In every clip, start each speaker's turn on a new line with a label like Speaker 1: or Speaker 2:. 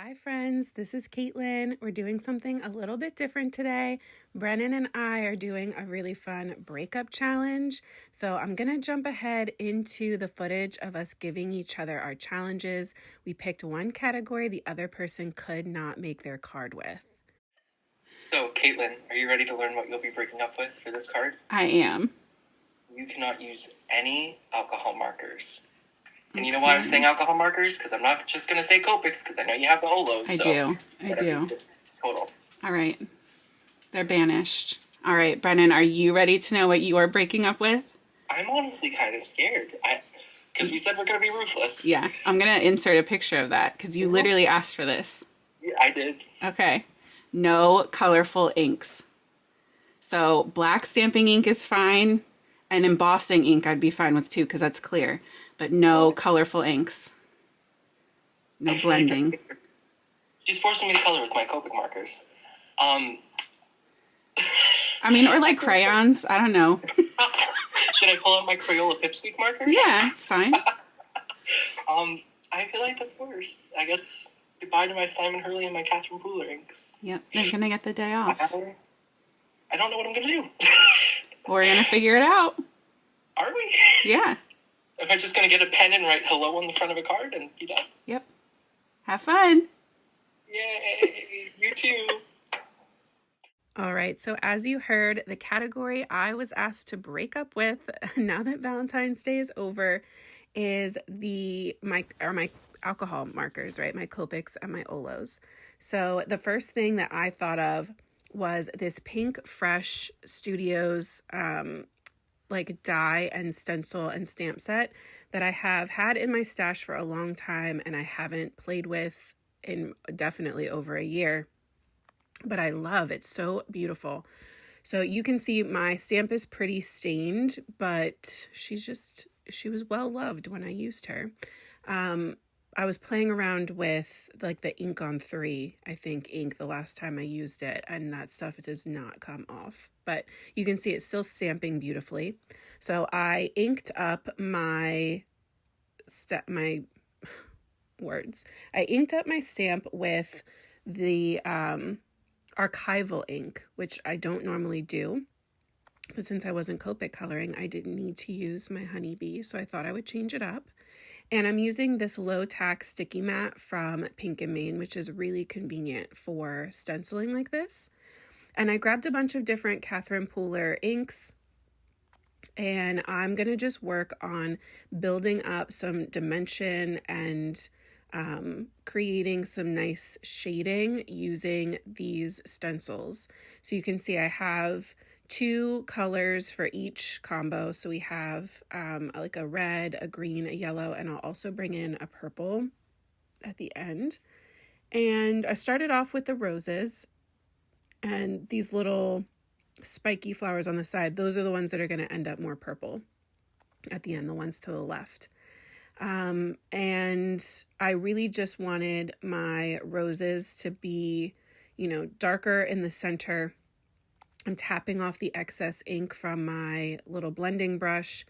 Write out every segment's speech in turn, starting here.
Speaker 1: Hi friends, this is Caitlin. We're doing something a little bit different today. Brennan and I are doing a really fun breakup challenge. So I'm going to jump ahead into the footage of us giving each other our challenges. We picked one category the other person could not make their card with.
Speaker 2: So Caitlin, are you ready to learn what you'll be breaking up with for this card?
Speaker 3: I am.
Speaker 2: You cannot use any alcohol markers. And you know why I was saying alcohol markers? Because I'm not just going to say Copics, because I know you have the Olos.
Speaker 3: I do.
Speaker 2: Total.
Speaker 3: All right. They're banished. All right, Brennan, are you ready to know what you are breaking up with?
Speaker 2: I'm honestly kind of scared. Because we said we're going to be ruthless.
Speaker 3: Yeah, I'm going to insert a picture of that, because you literally asked for this.
Speaker 2: Yeah, I did.
Speaker 3: Okay. No colorful inks. So black stamping ink is fine, and embossing ink I'd be fine with too, because that's clear. But no colorful inks. No blending.
Speaker 2: She's forcing me to color with my Copic markers.
Speaker 3: I mean, or like crayons. I don't know.
Speaker 2: Should I pull out my Crayola Pipsqueak markers?
Speaker 3: Yeah, it's fine.
Speaker 2: I feel like that's worse. I guess goodbye to my Simon Hurley and my Catherine Pooler inks.
Speaker 3: Yep, they're going to get the day off.
Speaker 2: I don't know what I'm going to do.
Speaker 3: We're going to figure it out.
Speaker 2: Are we?
Speaker 3: Yeah.
Speaker 2: Am I just going to get a pen and write hello on the front of a card and be done?
Speaker 3: Yep. Have fun.
Speaker 2: Yay. You too.
Speaker 1: All right, so as you heard, the category I was asked to break up with now that Valentine's Day is over is my alcohol markers, right? My Copics and my Olos. So the first thing that I thought of was this Pinkfresh Studio's like die and stencil and stamp set that I have had in my stash for a long time and I haven't played with in definitely over a year. But I love it. So beautiful. So you can see my stamp is pretty stained, but she was well loved when I used her. I was playing around with like the ink on 3, I think ink the last time I used it, and that stuff does not come off. But you can see it's still stamping beautifully. So I inked up I inked up my stamp with the archival ink, which I don't normally do. But since I wasn't Copic coloring, I didn't need to use my honeybee, so I thought I would change it up. And I'm using this low-tack sticky mat from Pink & Main, which is really convenient for stenciling like this. And I grabbed a bunch of different Catherine Pooler inks, and I'm going to just work on building up some dimension and creating some nice shading using these stencils. So you can see I have 2 colors for each combo. So we have like a red, a green, a yellow, and I'll also bring in a purple at the end. And I started off with the roses and these little spiky flowers on the side. Those are the ones that are going to end up more purple at the end, the ones to the left. And I really just wanted my roses to be, darker in the center. I'm tapping off the excess ink from my little blending brush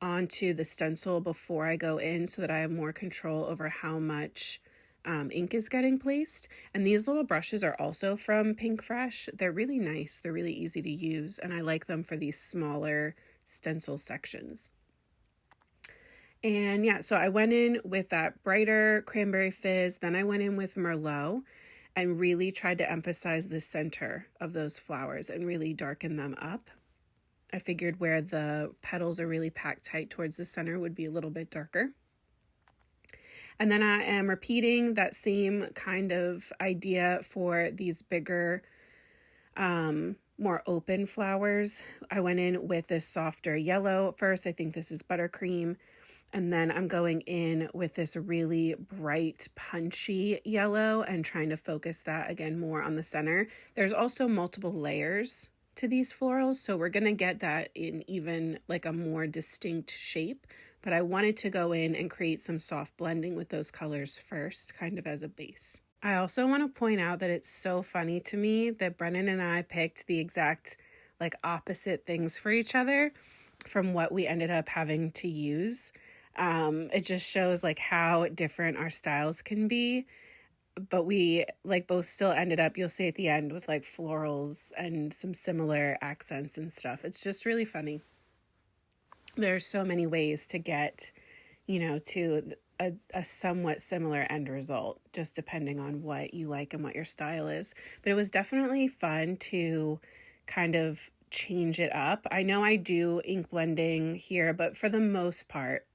Speaker 1: onto the stencil before I go in so that I have more control over how much ink is getting placed. And these little brushes are also from Pinkfresh. They're really nice. They're really easy to use, and I like them for these smaller stencil sections. And yeah, so I went in with that brighter Cranberry Fizz. Then I went in with Merlot and really tried to emphasize the center of those flowers and really darken them up. I figured where the petals are really packed tight towards the center would be a little bit darker. And then I am repeating that same kind of idea for these bigger, more open flowers. I went in with this softer yellow first. I think this is Buttercream. And then I'm going in with this really bright, punchy yellow and trying to focus that again more on the center. There's also multiple layers to these florals, so we're going to get that in even like a more distinct shape. But I wanted to go in and create some soft blending with those colors first, kind of as a base. I also want to point out that it's so funny to me that Brennan and I picked the exact like opposite things for each other from what we ended up having to use. It just shows like how different our styles can be. but we like both still ended up, you'll see at the end, with like florals and some similar accents and stuff. It's just really funny. There's so many ways to get, to a somewhat similar end result, just depending on what you like and what your style is. But it was definitely fun to kind of change it up. I know I do ink blending here, but for the most part,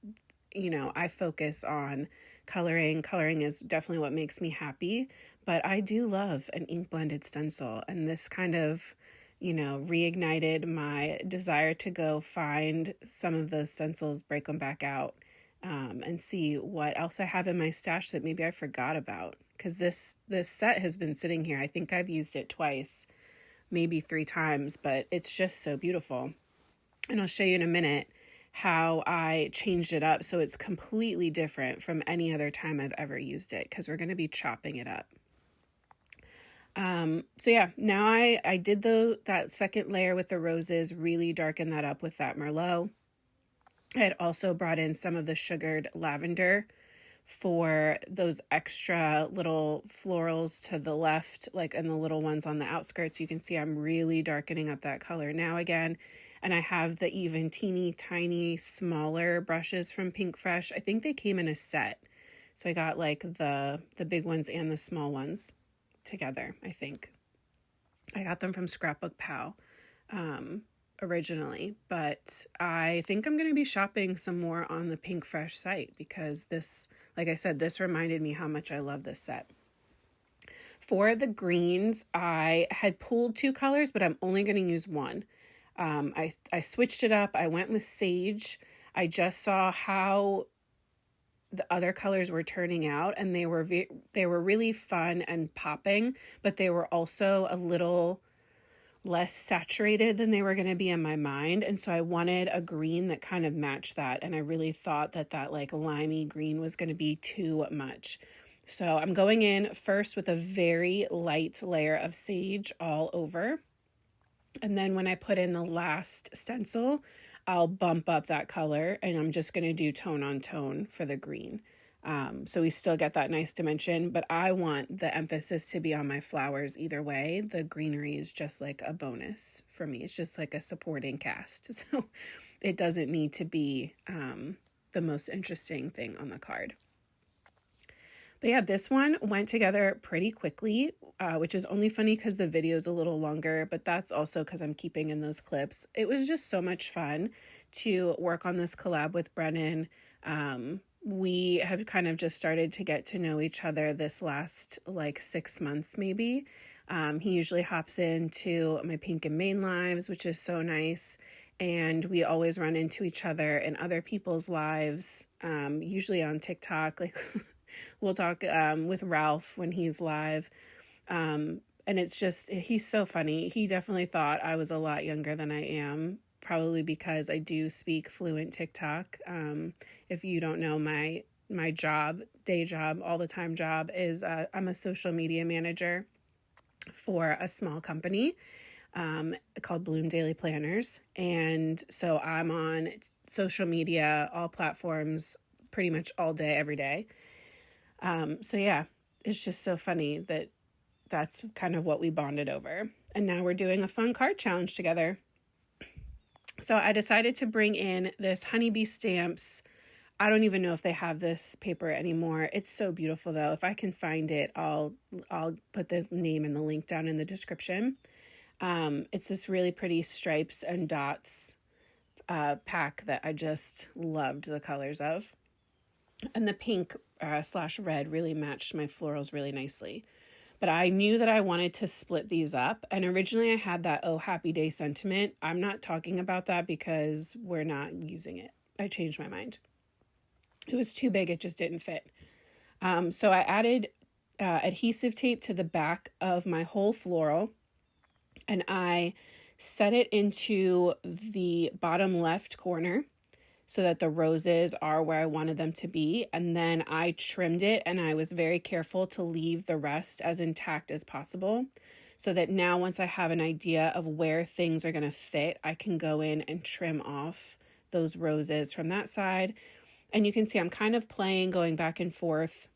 Speaker 1: I focus on coloring. Coloring is definitely what makes me happy, but I do love an ink blended stencil. And this kind of, reignited my desire to go find some of those stencils, break them back out, and see what else I have in my stash that maybe I forgot about. Because this set has been sitting here. I think I've used it twice, maybe 3 times, but it's just so beautiful. And I'll show you in a minute how I changed it up so it's completely different from any other time I've ever used it, because we're going to be chopping it up. So yeah, now I did that second layer with the roses, really darkened that up with that Merlot. I had also brought in some of the sugared lavender for those extra little florals to the left, like, and the little ones on the outskirts. You can see I'm really darkening up that color now again. And I have the even teeny tiny smaller brushes from Pinkfresh. I think they came in a set. So I got like the big ones and the small ones together, I think. I got them from Scrapbook Pal originally, but I think I'm going to be shopping some more on the Pinkfresh site, because this, like I said, this reminded me how much I love this set. For the greens, I had pulled 2 colors, but I'm only going to use one. I switched it up. I went with sage. I just saw how the other colors were turning out, and they were really fun and popping, but they were also a little less saturated than they were going to be in my mind. And so I wanted a green that kind of matched that. And I really thought that like limey green was going to be too much. So I'm going in first with a very light layer of sage all over. And then when I put in the last stencil, I'll bump up that color, and I'm just going to do tone on tone for the green. So we still get that nice dimension, but I want the emphasis to be on my flowers either way. The greenery is just like a bonus for me. It's just like a supporting cast. So it doesn't need to be the most interesting thing on the card. But yeah, this one went together pretty quickly, which is only funny because the video is a little longer, but that's also because I'm keeping in those clips. It was just so much fun to work on this collab with Brennan. We have kind of just started to get to know each other this last like 6 months maybe. He usually hops into my Pink and Main lives, which is so nice. And we always run into each other in other people's lives, usually on TikTok. Like we'll talk with Ralph when he's live. And it's just, he's so funny. He definitely thought I was a lot younger than I am, probably because I do speak fluent TikTok. If you don't know, my job, day job, all the time job is I'm a social media manager for a small company called Bloom Daily Planners. And so I'm on social media, all platforms, pretty much all day, every day. So yeah, it's just so funny that that's kind of what we bonded over. And now we're doing a fun card challenge together. So I decided to bring in this Honeybee Stamps. I don't even know if they have this paper anymore. It's so beautiful though. If I can find it, I'll put the name and the link down in the description. It's this really pretty stripes and dots pack that I just loved the colors of. And the pink / red really matched my florals really nicely. But I knew that I wanted to split these up. And originally I had that Oh Happy Day sentiment. I'm not talking about that because we're not using it. I changed my mind. It was too big. It just didn't fit. So I added adhesive tape to the back of my whole floral. And I set it into the bottom left corner so that the roses are where I wanted them to be. And then I trimmed it, and I was very careful to leave the rest as intact as possible, so that now once I have an idea of where things are going to fit, I can go in and trim off those roses from that side. And you can see I'm kind of playing, going back and forth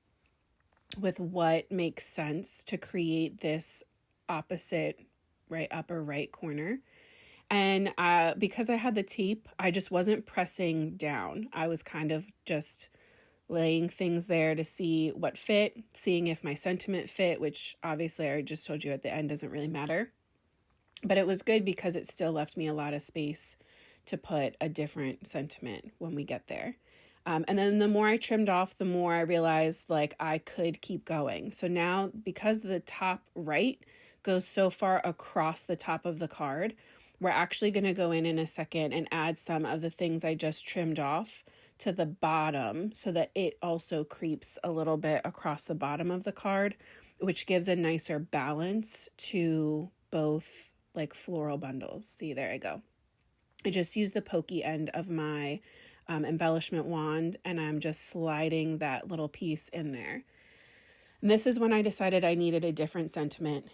Speaker 1: with what makes sense to create this opposite right upper right corner. And because I had the tape, I just wasn't pressing down. I was kind of just laying things there to see what fit, seeing if my sentiment fit, which obviously I just told you at the end doesn't really matter. But it was good because it still left me a lot of space to put a different sentiment when we get there. And then the more I trimmed off, the more I realized like I could keep going. So now, because the top right goes so far across the top of the card, we're actually going to go in a second and add some of the things I just trimmed off to the bottom so that it also creeps a little bit across the bottom of the card, which gives a nicer balance to both like floral bundles. See, there I go. I just used the pokey end of my embellishment wand, and I'm just sliding that little piece in there. And this is when I decided I needed a different sentiment.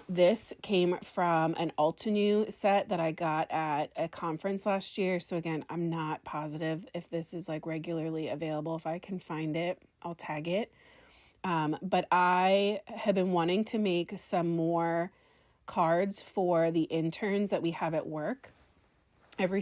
Speaker 1: This came from an Altenew set that I got at a conference last year. So again, I'm not positive if this is like regularly available. If I can find it, I'll tag it. But I have been wanting to make some more cards for the interns that we have at work. Every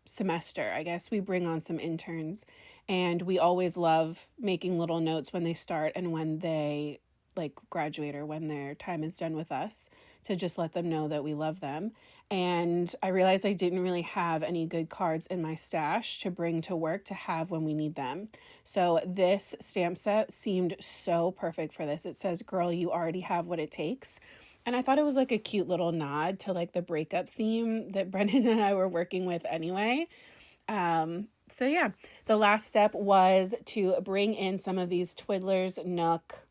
Speaker 1: semester, I guess, we bring on some interns, and we always love making little notes when they start and when they like graduate or when their time is done with us to just let them know that we love them. And I realized I didn't really have any good cards in my stash to bring to work to have when we need them. So this stamp set seemed so perfect for this. It says, "Girl, you already have what it takes." And I thought it was like a cute little nod to like the breakup theme that Brennan and I were working with anyway. So yeah, the last step was to bring in some of these Twiddler's Nook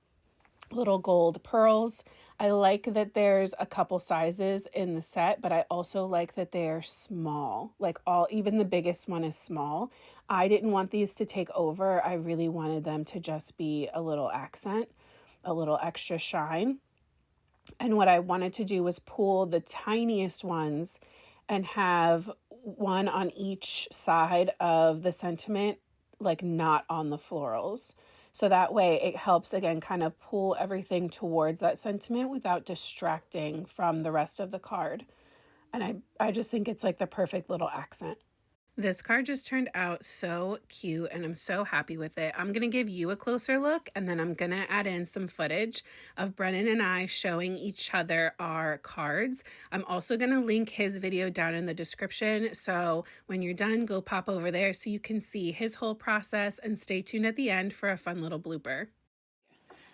Speaker 1: little gold pearls. I like that there's a couple sizes in the set, but I also like that they're small. Like even the biggest one is small. I didn't want these to take over. I really wanted them to just be a little accent, a little extra shine. And what I wanted to do was pull the tiniest ones and have one on each side of the sentiment, like not on the florals. So that way it helps, again, kind of pull everything towards that sentiment without distracting from the rest of the card. And I just think it's like the perfect little accent. This card just turned out so cute, and I'm so happy with it. I'm going to give you a closer look, and then I'm going to add in some footage of Brennan and I showing each other our cards. I'm also going to link his video down in the description, so when you're done, go pop over there so you can see his whole process, and stay tuned at the end for a fun little blooper.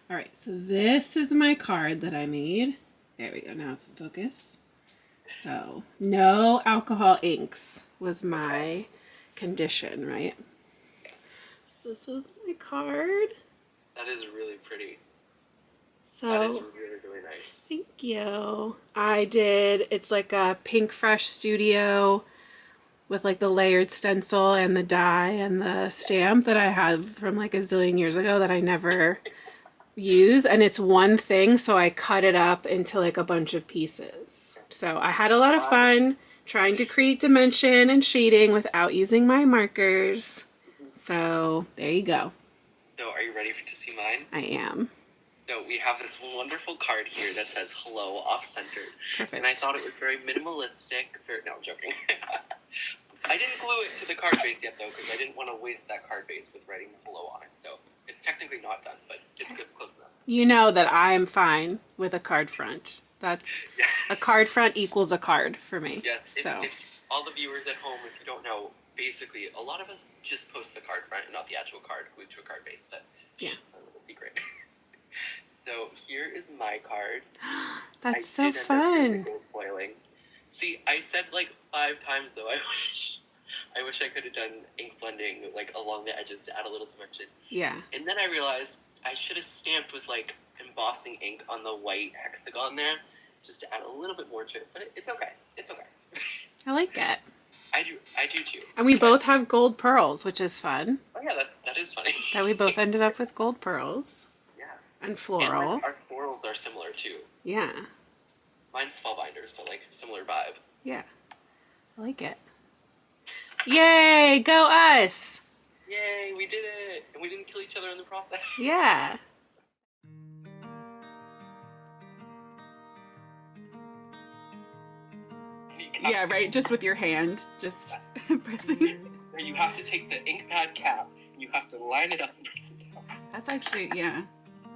Speaker 1: All right, so this is my card that I made. There we go, now it's in focus. So, no alcohol inks was my condition, right?
Speaker 2: Yes.
Speaker 1: This is my card.
Speaker 2: That is really pretty.
Speaker 1: So,
Speaker 2: that is really, really nice.
Speaker 1: Thank you. It's like a Pinkfresh Studio with like the layered stencil and the die and the stamp that I had from like a zillion years ago that I never use, and it's one thing, so I cut it up into like a bunch of pieces. So I had a lot of fun trying to create dimension and shading without using my markers. So there you go.
Speaker 2: So are you ready to see mine?
Speaker 1: I am.
Speaker 2: So we have this wonderful card here that says hello off-centered.
Speaker 1: Perfect.
Speaker 2: And I thought it was very minimalistic. No, I'm joking. I didn't glue it to the card base yet, though, because I didn't want to waste that card base with writing hello on it. So it's technically not done, but it's good, close enough.
Speaker 1: You know that I'm fine with a card front. That's
Speaker 2: yes.
Speaker 1: A card front equals a card for me.
Speaker 2: Yes.
Speaker 1: So
Speaker 2: if all the viewers at home, if you don't know, basically a lot of us just post the card front and not the actual card glued to a card base. But yeah, so it'll be great. So here is my card.
Speaker 1: That's so fun.
Speaker 2: Foiling. See, I said like 5 times though. I wish I could have done ink blending like along the edges to add a little dimension.
Speaker 1: Yeah.
Speaker 2: And then I realized I should have stamped with like embossing ink on the white hexagon there, just to add a little bit more to it. But it's okay. It's okay.
Speaker 1: I like it.
Speaker 2: I do too.
Speaker 1: And we both have gold pearls, which is fun.
Speaker 2: Oh yeah, that is funny.
Speaker 1: That we both ended up with gold pearls.
Speaker 2: Yeah.
Speaker 1: And floral.
Speaker 2: And like, our florals are similar too.
Speaker 1: Yeah.
Speaker 2: Mine's fall binders, so like similar vibe.
Speaker 1: Yeah. I like it. Yay! Go us!
Speaker 2: Yay, we did it! And we didn't kill each other in the process.
Speaker 1: Yeah.
Speaker 3: Yeah, right, just with your hand, just pressing.
Speaker 2: You have to take the ink pad cap, and you have to line it up and press it down.
Speaker 3: That's actually, yeah,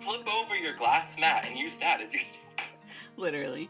Speaker 2: Flip over your glass mat and use that as your...
Speaker 3: literally.